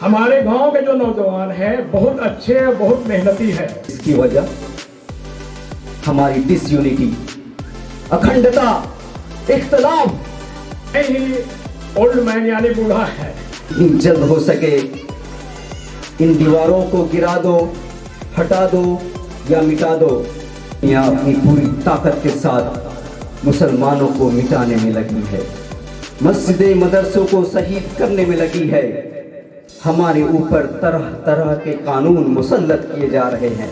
हमारे गांव के जो नौजवान हैं बहुत अच्छे हैं, बहुत मेहनती है। इसकी वजह हमारी डिसयूनिटी, अखंडता, इख्तलाफ ही ओल्ड मैन यानी बूढ़ा है। जल्द हो सके इन दीवारों को गिरा दो, हटा दो या मिटा दो। यहाँ अपनी पूरी ताकत के साथ मुसलमानों को मिटाने में लगी है, मस्जिदें मदरसों को शहीद करने में लगी है। हमारे ऊपर तरह तरह के कानून मुसल्लत किए जा रहे हैं।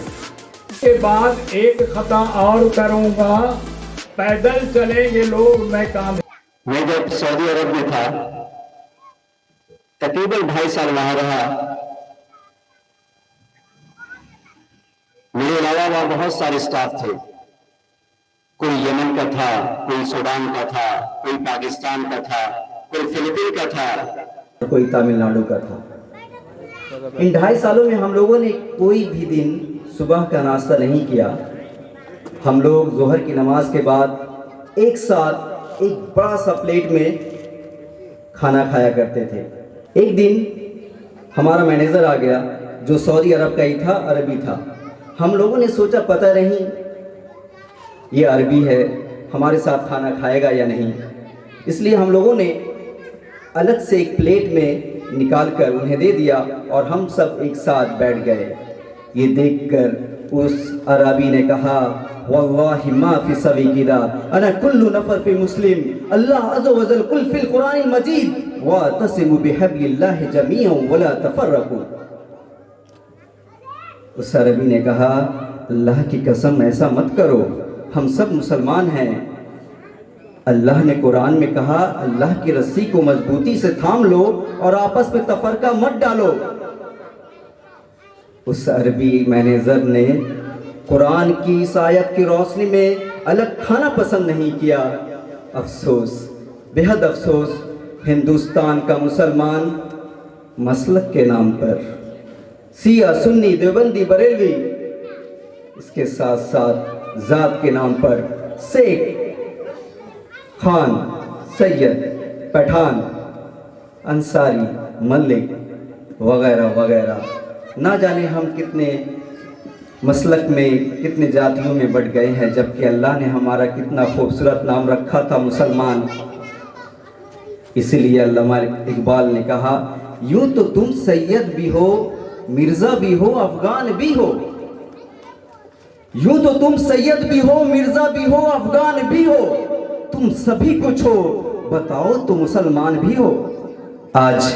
के बाद एक खता और करूंगा, पैदल चलेंगे लोग, मैं काम। मैं जब सऊदी अरब में था, तकरीबन 2.5 साल वहां रहा। मेरे अलावा वहां बहुत सारे स्टाफ थे। कोई यमन का था, कोई सूडान का था, कोई पाकिस्तान का था, कोई फिलीपीन का था, कोई तमिलनाडु का था। इन 2.5 सालों में हम लोगों ने कोई भी दिन सुबह का नाश्ता नहीं किया। हम लोग जोहर की नमाज के बाद एक साथ एक बड़ा सा प्लेट में खाना खाया करते थे। एक दिन हमारा मैनेजर आ गया जो सऊदी अरब का ही था, अरबी था। हम लोगों ने सोचा पता नहीं ये अरबी है, हमारे साथ खाना खाएगा या नहीं, इसलिए हम लोगों ने अलग से एक प्लेट में निकाल कर उन्हें दे दिया और हम सब एक साथ बैठ गए। ये देखकर उस अरबी ने कहा, वल्लाहि मा फी सवीकिदा अना कुल्लु नफर फी मुस्लिम, अल्लाह अज़्ज़ व जल कुल फिल कुरानिल मजीद व तसिमु बिहब्लिल्लाहि जमीअन वला तफर्रकू। उस अरबी ने कहा, अल्लाह की कसम ऐसा मत करो, हम सब मुसलमान हैं। अल्लाह ने कुरान में कहा, अल्लाह की रस्सी को मजबूती से थाम लो और आपस में तफरका मत डालो। उस अरबी मैनेजर ने कुरान की इस आयत की रोशनी में अलग खाना पसंद नहीं किया। अफसोस, बेहद अफसोस, हिंदुस्तान का मुसलमान मसलक के नाम पर शिया, सुन्नी, देवबंदी, बरेलवी, इसके साथ साथ जात के नाम पर शेख, खान, सैयद, पठान, अंसारी, मलिक वगैरह वगैरह, ना जाने हम कितने मसलक में, कितने जातियों में बढ़ गए हैं, जबकि अल्लाह ने हमारा कितना खूबसूरत नाम रखा था, मुसलमान। इसीलिए अल्लामा इकबाल ने कहा, यूं तो तुम सैयद भी हो, मिर्जा भी हो, अफगान भी हो। यूं तो तुम सैयद भी हो, मिर्जा भी हो, अफगान भी हो, तुम सभी कुछ हो, बताओ तो मुसलमान भी हो। आज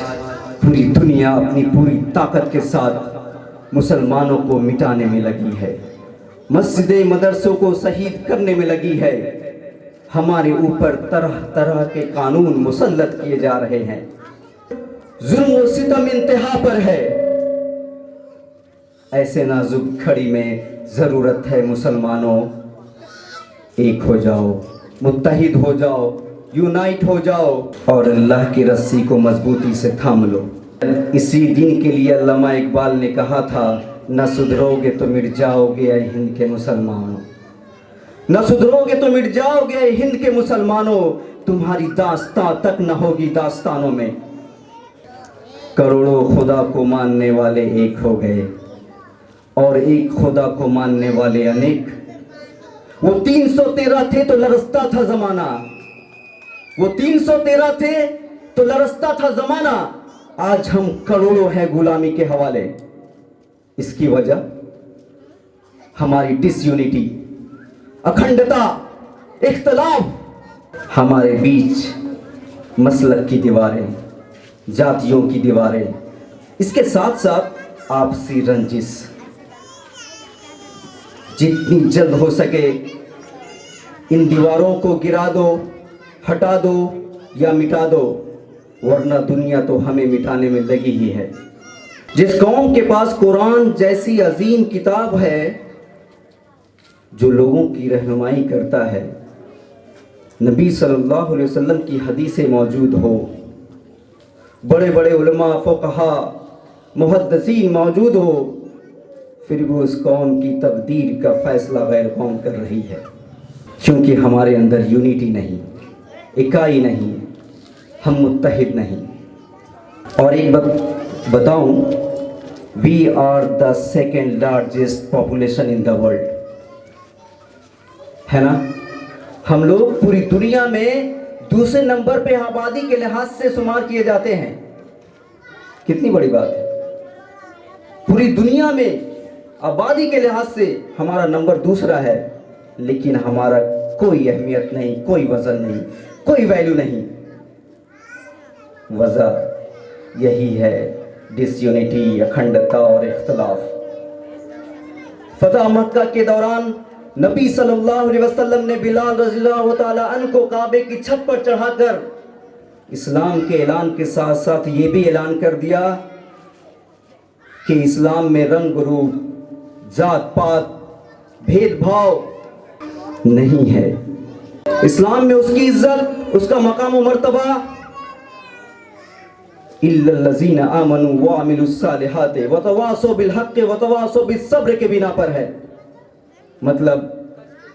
पूरी दुनिया अपनी पूरी ताकत के साथ मुसलमानों को मिटाने में लगी है, मस्जिदें मदरसों को शहीद करने में लगी है। हमारे ऊपर तरह तरह के कानून मुसल्लत किए जा रहे हैं। जुल्म और सितम इंतहा पर है। ऐसे नाजुक घड़ी में जरूरत है मुसलमानों, एक हो जाओ, मुत्तहिद हो जाओ, यूनाइट हो जाओ और अल्लाह की रस्सी को मजबूती से थाम लो। इसी दिन के लिए अल्लामा इकबाल ने कहा था, न सुधरोगे तो मिट जाओगे ऐ हिंद के मुसलमानों, न सुधरोगे तो मिट जाओगे ऐ हिंद के मुसलमानों, तुम्हारी दास्तां तक न होगी दास्तानों में। करोड़ों खुदा को मानने वाले एक हो गए और एक खुदा को मानने वाले अनेक। वो 313 थे तो लरसता था जमाना, वो 313 थे तो लरसता था जमाना। आज हम करोड़ों हैं गुलामी के हवाले। इसकी वजह हमारी डिसयूनिटी, अखंडता, इख्तलाफ, हमारे बीच मसलक की दीवारें, जातियों की दीवारें, इसके साथ साथ आपसी रंजिश। जितनी जल्द हो सके इन दीवारों को गिरा दो, हटा दो या मिटा दो, वरना दुनिया तो हमें मिटाने में लगी ही है। जिस कौम के पास कुरान जैसी अजीम किताब है जो लोगों की रहनुमाई करता है, नबी सल्लल्लाहु अलैहि वसल्लम की हदीसें मौजूद हो, बड़े बड़े उलमा, फुक़हा, मुहद्दिसीन मौजूद हो, फिर भी उस कौम की तकदीर का फैसला गैर कौम कर रही है, क्योंकि हमारे अंदर यूनिटी नहीं, इकाई नहीं, हम मुत्तहिद नहीं। और एक बात बताऊं, we are the second largest population in the world, है ना। हम लोग पूरी दुनिया में दूसरे नंबर पे आबादी के लिहाज से शुमार किए जाते हैं। कितनी बड़ी बात है। पूरी दुनिया में आबादी के लिहाज से हमारा नंबर दूसरा है, लेकिन हमारा कोई अहमियत नहीं, कोई वजन नहीं, कोई वैल्यू नहीं। वजह यही है डिसयूनिटी, अखंडता और इख्तलाफ। फतह मक्का के दौरान नबी सल्लल्लाहु अलैहि वसल्लम ने बिलाल रज़ियल्लाहु ताला अन्हु को काबे की छत पर चढ़ाकर इस्लाम के ऐलान के साथ साथ ये भी ऐलान कर दिया कि इस्लाम में रंग रूप, जात पात, भेदभाव नहीं है। इस्लाम में उसकी इज्जत, उसका मकाम और मर्तबा इल्लल्लज़ीना आमनू व अमिलुस्सालिहात व तवासौ बिल हक़्क़ि व तवासौ बिस सब्र के बिना पर है। मतलब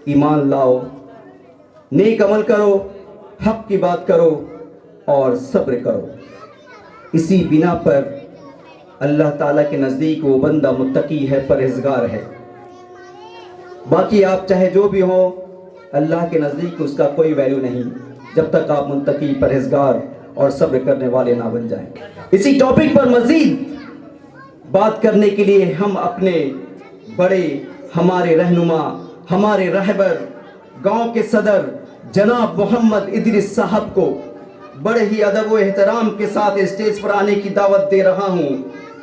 ईमान लाओ, नेक अमल करो, हक की बात करो और सब्र करो। इसी बिना पर अल्लाह ताला के नज़दीक वो बंदा मुत्तकी है, परहेजगार है। बाकी आप चाहे जो भी हो, अल्लाह के नज़दीक उसका कोई वैल्यू नहीं जब तक आप मुत्तकी, परहेजगार और सब्र करने वाले ना बन जाएं। इसी टॉपिक पर मज़ीद बात करने के लिए हम अपने बड़े, हमारे रहनुमा, हमारे रहबर, गांव के सदर जनाब मोहम्मद इदरीस साहब को बड़े ही अदब व एहतराम के साथ स्टेज पर आने की दावत दे रहा हूं।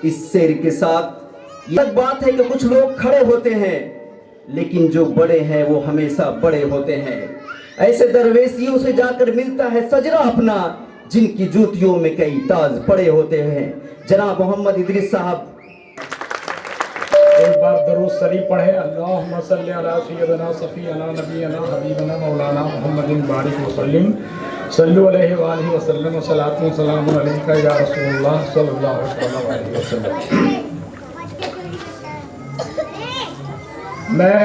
इस शेर के साथ यह बात है कि कुछ लोग खड़े होते हैं, लेकिन जो बड़े हैं वो हमेशा बड़े होते हैं। ऐसे दरवेशियों से जाकर मिलता है सजरा अपना, जिनकी जूतियों में कई ताज पड़े होते हैं। जनाब मोहम्मद इदरीस साहब एक बार दरूद शरीफ पढ़े। अल्लाहुम्मा सल्ली अला सय्यदना सफीना नबीना हबीबना मौलाना मुहम्मदिन बारिक वसल्लिम सल्लु अलैहि व आलिहि वसल्लम सलातु व सलामु अलैका या रसूलुल्लाह सल्लल्लाहु अलैहि वसल्लम। मैं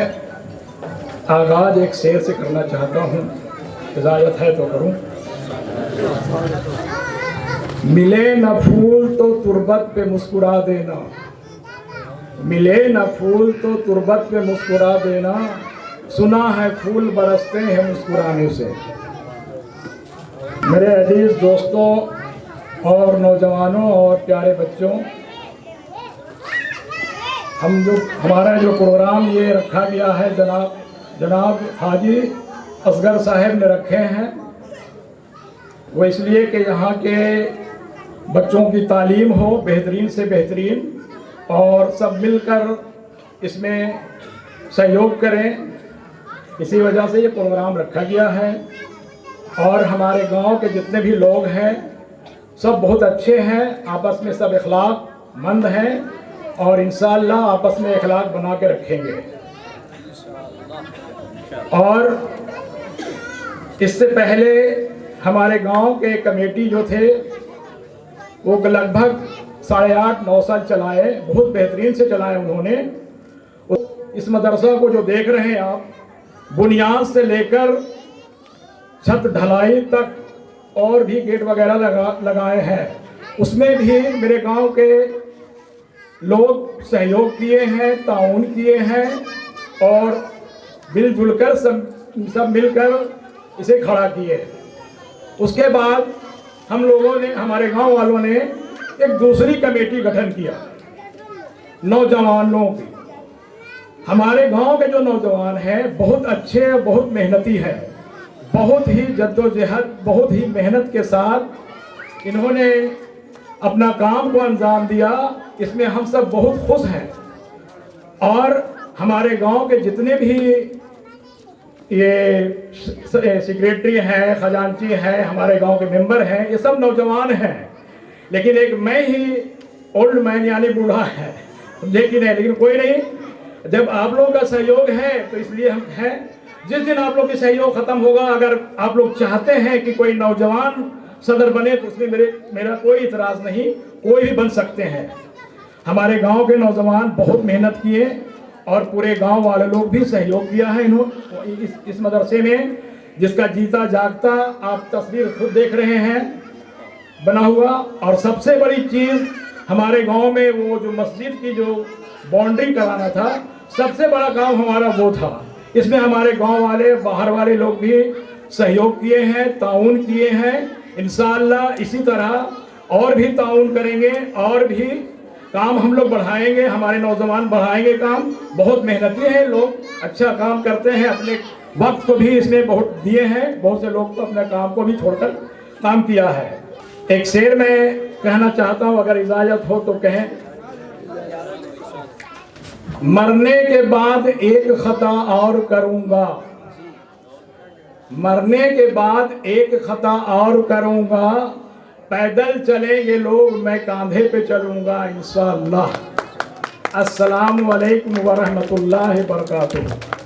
आगाज एक शेर से करना चाहता हूँ, इजाज़त है तो करूँ। मिले न फूल तो तुरबत पे मुस्कुरा देना, मिले न फूल तो तुरबत पे मुस्कुरा देना, सुना है फूल बरसते हैं मुस्कुराने से। मेरे अजीज दोस्तों और नौजवानों और प्यारे बच्चों, हमारा जो प्रोग्राम ये रखा गया है जनाब हाजी असगर साहब ने रखे हैं, वो इसलिए कि यहाँ के बच्चों की तालीम हो बेहतरीन से बेहतरीन और सब मिलकर इसमें सहयोग करें। इसी वजह से ये प्रोग्राम रखा गया है। और हमारे गांव के जितने भी लोग हैं सब बहुत अच्छे हैं, आपस में सब इखलाक मंद हैं और इंशाअल्लाह आपस में इखलाक बना के रखेंगे। और इससे पहले हमारे गांव के कमेटी जो थे वो लगभग 8.5-9 साल चलाए, बहुत बेहतरीन से चलाए उन्होंने। इस मदरसा को जो देख रहे हैं आप, बुनियाद से लेकर छत ढलाई तक और भी गेट वगैरह लगाए हैं। उसमें भी मेरे गांव के लोग सहयोग किए हैं, ताउन किए हैं और मिलजुल कर सब मिलकर इसे खड़ा किए। उसके बाद हम लोगों ने, हमारे गांव वालों ने एक दूसरी कमेटी गठन किया नौजवानों की। हमारे गांव के जो नौजवान हैं बहुत अच्छे, बहुत मेहनती हैं, बहुत ही जद्दोजहद, बहुत ही मेहनत के साथ इन्होंने अपना काम को अंजाम दिया। इसमें हम सब बहुत खुश हैं। और हमारे गांव के जितने भी ये सेक्रेटरी हैं, खजांची हैं, हमारे गांव के मेंबर हैं, ये सब नौजवान हैं। लेकिन एक मैं ही ओल्ड मैन यानी बूढ़ा है, समझे कि नहीं। लेकिन कोई नहीं, जब आप लोगों का सहयोग है तो इसलिए हम हैं। जिस दिन आप लोग की सहयोग ख़त्म होगा, अगर आप लोग चाहते हैं कि कोई नौजवान सदर बने तो उसमें मेरा कोई इतराज़ नहीं, कोई भी बन सकते हैं। हमारे गांव के नौजवान बहुत मेहनत किए और पूरे गांव वाले लोग भी सहयोग किया है इन्होंने इस मदरसे में, जिसका जीता जागता आप तस्वीर खुद देख रहे हैं बना हुआ। और सबसे बड़ी चीज़ हमारे गांव में वो जो मस्जिद की जो बाउंड्री कराना था, सबसे बड़ा काम हमारा वो था। इसमें हमारे गांव वाले, बाहर वाले लोग भी सहयोग किए हैं, ताउन किए हैं। इंशाअल्लाह इसी तरह और भी ताउन करेंगे और भी काम हम लोग बढ़ाएंगे, हमारे नौजवान बढ़ाएंगे काम। बहुत मेहनती हैं लोग, अच्छा काम करते हैं, अपने वक्त को भी इसमें बहुत दिए हैं। बहुत से लोग तो अपने काम को भी छोड़कर काम किया है। एक शेर मैं कहना चाहता हूँ, अगर इजाज़त हो तो कहें। मरने के बाद एक खता और करूँगा, मरने के बाद एक खता और करूँगा, पैदल चलेंगे लोग, मैं कांधे पे चलूँगा इंशाअल्लाह। अस्सलामु अलैकुम व रहमतुल्लाहि व बरकातुहू।